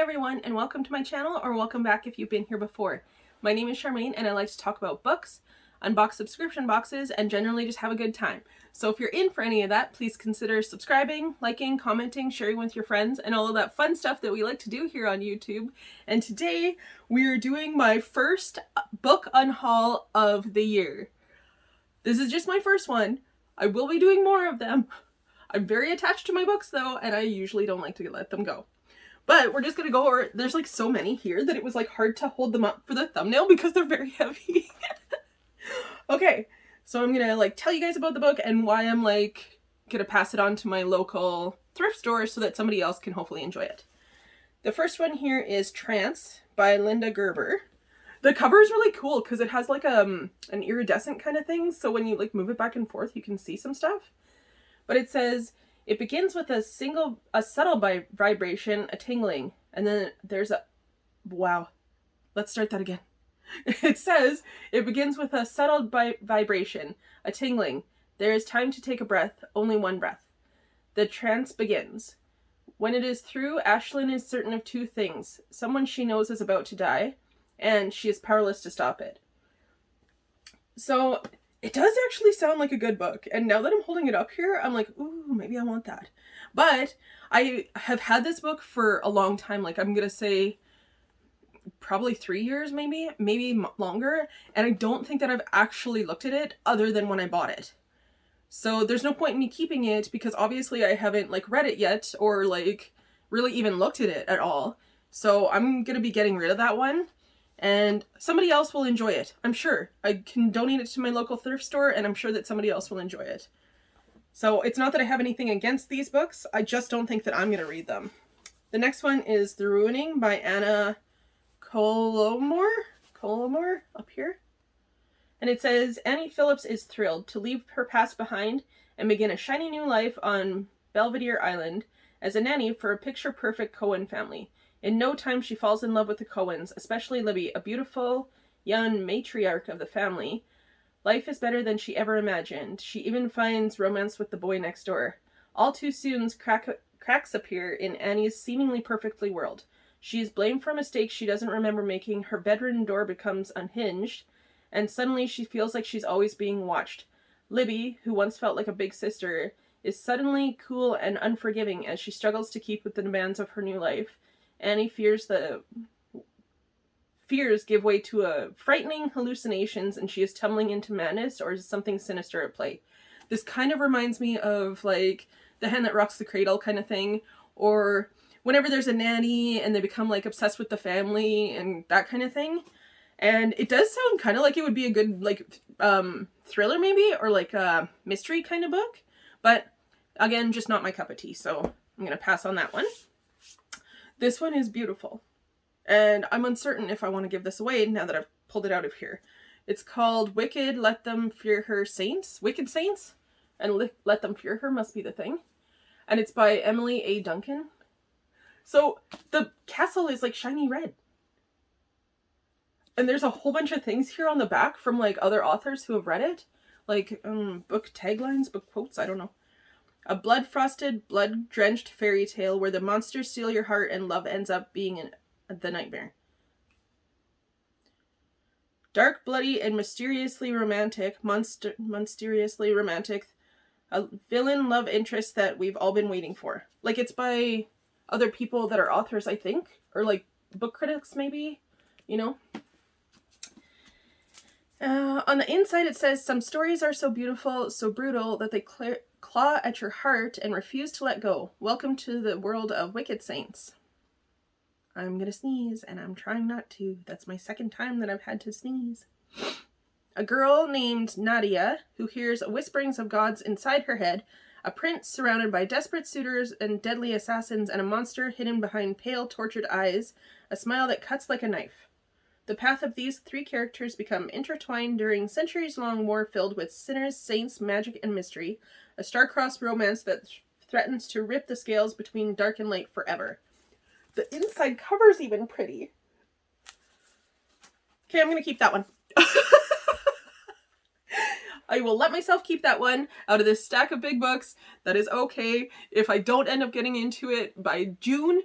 everyone, and welcome to my channel, or welcome back if you've been here before. My name is Charmaine and I like to talk about books, unbox subscription boxes, and generally just have a good time. So if you're in for any of that, please consider subscribing, liking, commenting, sharing with your friends, and all of that fun stuff that we like to do here on YouTube. And today we are doing my first book unhaul of the year. This is just my first one. I will be doing more of them. I'm very attached to my books though, and I usually don't like to let them go. But we're just gonna go over, there's like so many here that it was like hard to hold them up for the thumbnail because they're very heavy. Okay, so I'm gonna like tell you guys about the book and why I'm like gonna pass it on to my local thrift store so that somebody else can hopefully enjoy it. The first one here is Trance by Linda Gerber. The cover is really cool because it has like an iridescent kind of thing, so when you like move it back and forth you can see some stuff. But it says, it begins with a subtle vibration, a tingling, and then there's a, wow, let's start that again. It says, it begins with a subtle vibration, a tingling. There is time to take a breath, only one breath. The trance begins. When it is through, Ashlyn is certain of two things. Someone she knows is about to die, and she is powerless to stop it. So, it does actually sound like a good book, and now that I'm holding it up here, I'm like, ooh, maybe I want that. But I have had this book for a long time, like I'm gonna say probably 3 years, maybe longer, and I don't think that I've actually looked at it other than when I bought it. So there's no point in me keeping it because obviously I haven't like read it yet or like really even looked at it at all. So I'm gonna be getting rid of that one. And somebody else will enjoy it, I'm sure. I can donate it to my local thrift store and I'm sure that somebody else will enjoy it. So it's not that I have anything against these books, I just don't think that I'm going to read them. The next one is The Ruining by Anna Colomore up here. And it says, Annie Phillips is thrilled to leave her past behind and begin a shiny new life on Belvedere Island as a nanny for a picture-perfect Cohen family. In no time, she falls in love with the Cohens, especially Libby, a beautiful young matriarch of the family. Life is better than she ever imagined. She even finds romance with the boy next door. All too soon, cracks appear in Annie's seemingly perfectly world. She is blamed for mistakes she doesn't remember making, her bedroom door becomes unhinged, and suddenly she feels like she's always being watched. Libby, who once felt like a big sister, is suddenly cool and unforgiving as she struggles to keep with the demands of her new life. Annie fears give way to frightening hallucinations and she is tumbling into madness, or is something sinister at play. This kind of reminds me of like The Hand That Rocks the Cradle kind of thing, or whenever there's a nanny and they become like obsessed with the family and that kind of thing. And it does sound kind of like it would be a good like thriller maybe, or like a mystery kind of book. But again, just not my cup of tea, so I'm going to pass on that one. This one is beautiful, and I'm uncertain if I want to give this away now that I've pulled it out of here. It's called Wicked Let Them Fear Her Saints. Wicked Saints? And Let Them Fear Her must be the thing. And it's by Emily A. Duncan. So the castle is like shiny red. And there's a whole bunch of things here on the back from like other authors who have read it. Like book taglines, book quotes, I don't know. A blood-frosted, blood-drenched fairy tale where the monsters steal your heart and love ends up being the nightmare. Dark, bloody, and mysteriously romantic, mysteriously romantic, a villain love interest that we've all been waiting for. Like, it's by other people that are authors, I think, or like book critics maybe, you know? On the inside it says, some stories are so beautiful, so brutal, that they claw at your heart and refuse to let go. Welcome to the world of Wicked Saints. I'm gonna sneeze, and I'm trying not to. That's my second time that I've had to sneeze. A girl named Nadia, who hears whisperings of gods inside her head, a prince surrounded by desperate suitors and deadly assassins, and a monster hidden behind pale, tortured eyes, a smile that cuts like a knife. The path of these three characters become intertwined during centuries-long war filled with sinners, saints, magic, and mystery, a star-crossed romance that threatens to rip the scales between dark and light forever. The inside cover's even pretty. Okay, I'm gonna keep that one. I will let myself keep that one out of this stack of big books. That is okay if I don't end up getting into it by June.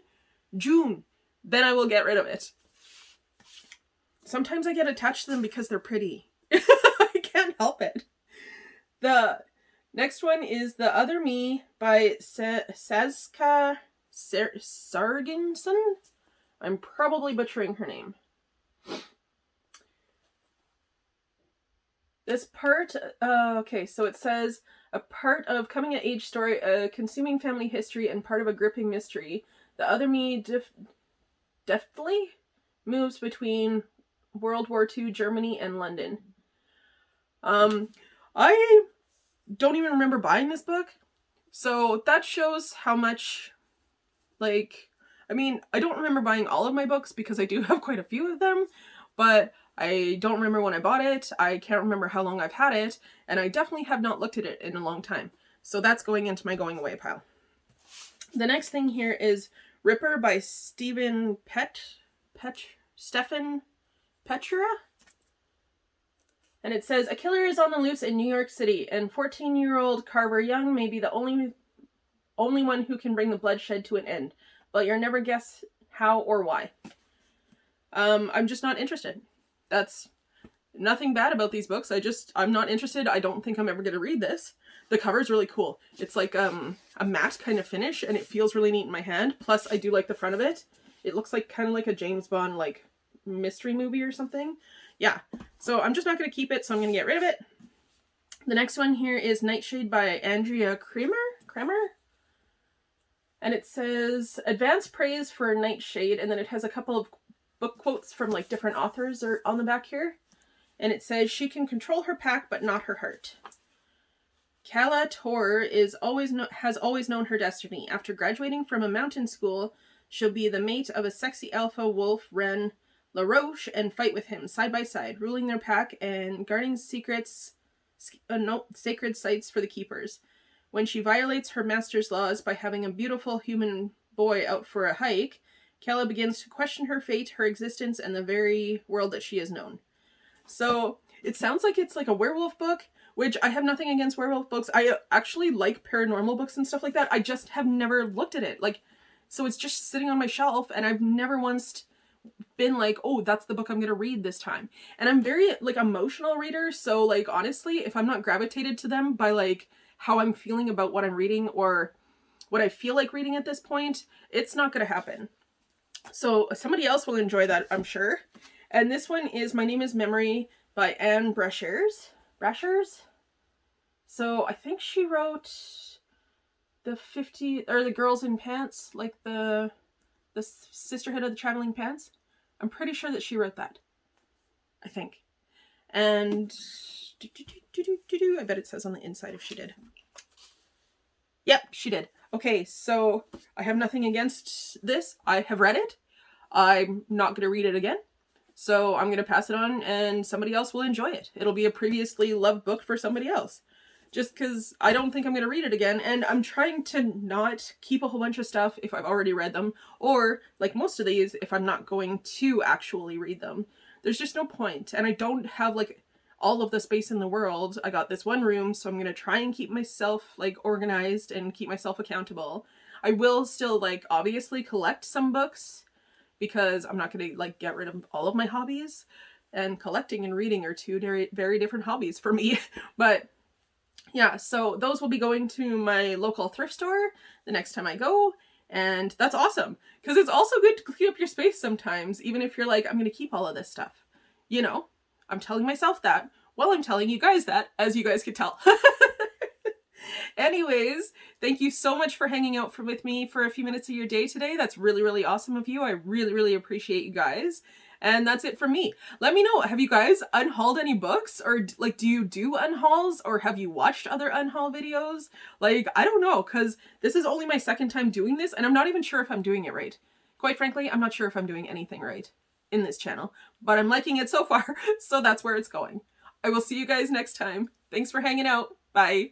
then I will get rid of it. Sometimes I get attached to them because they're pretty. I can't help it. The next one is The Other Me by Sazka Sarginson. I'm probably butchering her name. This part, okay, so it says, a part of coming-of-age story, a consuming family history, and part of a gripping mystery. The Other Me deftly moves between World War II, Germany, and London. I don't even remember buying this book, so that shows how much, like, I mean, I don't remember buying all of my books because I do have quite a few of them, but I don't remember when I bought it, I can't remember how long I've had it, and I definitely have not looked at it in a long time. So that's going into my going away pile. The next thing here is Ripper by Stephen Petra? And it says, a killer is on the loose in New York City, and 14-year-old Carver Young may be the only one who can bring the bloodshed to an end. But you'll never guess how or why. I'm just not interested. That's nothing bad about these books. I'm not interested. I don't think I'm ever going to read this. The cover's really cool. It's like a matte kind of finish, and it feels really neat in my hand. Plus, I do like the front of it. It looks like kind of like a James Bond like mystery movie or something. Yeah, so I'm just not going to keep it, so I'm going to get rid of it. The next one here is Nightshade by Andrea Kremer? And it says, advanced praise for Nightshade, and then it has a couple of book quotes from like different authors are on the back here. And it says, she can control her pack, but not her heart. Calla Tor has always known her destiny. After graduating from a mountain school, she'll be the mate of a sexy alpha wolf, Ren LaRoche, and fight with him side by side, ruling their pack and guarding sacred sites for the keepers. When she violates her master's laws by having a beautiful human boy out for a hike, Calla begins to question her fate, her existence, and the very world that she has known. So it sounds like it's like a werewolf book, which I have nothing against werewolf books. I actually like paranormal books and stuff like that. I just have never looked at it. Like, so it's just sitting on my shelf, and I've never once been like, oh, that's the book I'm gonna read this time. And I'm very like emotional reader, so like honestly, if I'm not gravitated to them by like how I'm feeling about what I'm reading or what I feel like reading at this point, it's not gonna happen. So somebody else will enjoy that, I'm sure. And this one is My Name is Memory by Anne Brashers. So I think she wrote the Girls in Pants, like the Sisterhood of the Traveling Pants. I'm pretty sure that she wrote that. I think. And I bet it says on the inside if she did. Yep, she did. Okay, so I have nothing against this. I have read it. I'm not going to read it again. So I'm going to pass it on and somebody else will enjoy it. It'll be a previously loved book for somebody else. Just because I don't think I'm going to read it again. And I'm trying to not keep a whole bunch of stuff if I've already read them. Or, like most of these, if I'm not going to actually read them. There's just no point. And I don't have, like, all of the space in the world. I got this one room, so I'm going to try and keep myself, like, organized and keep myself accountable. I will still, like, obviously collect some books. Because I'm not going to, like, get rid of all of my hobbies. And collecting and reading are two very, very different hobbies for me. But yeah, so those will be going to my local thrift store the next time I go. And that's awesome. Because it's also good to clean up your space sometimes. Even if you're like, I'm going to keep all of this stuff. You know, I'm telling myself that. Well, I'm telling you guys that, as you guys could tell. Anyways, thank you so much for hanging out with me for a few minutes of your day today. That's really, really awesome of you. I really, really appreciate you guys. And that's it from me. Let me know, have you guys unhauled any books? Or like, do you do unhauls? Or have you watched other unhaul videos? Like, I don't know, because this is only my second time doing this, and I'm not even sure if I'm doing it right. Quite frankly, I'm not sure if I'm doing anything right in this channel, but I'm liking it so far, so that's where it's going. I will see you guys next time. Thanks for hanging out. Bye.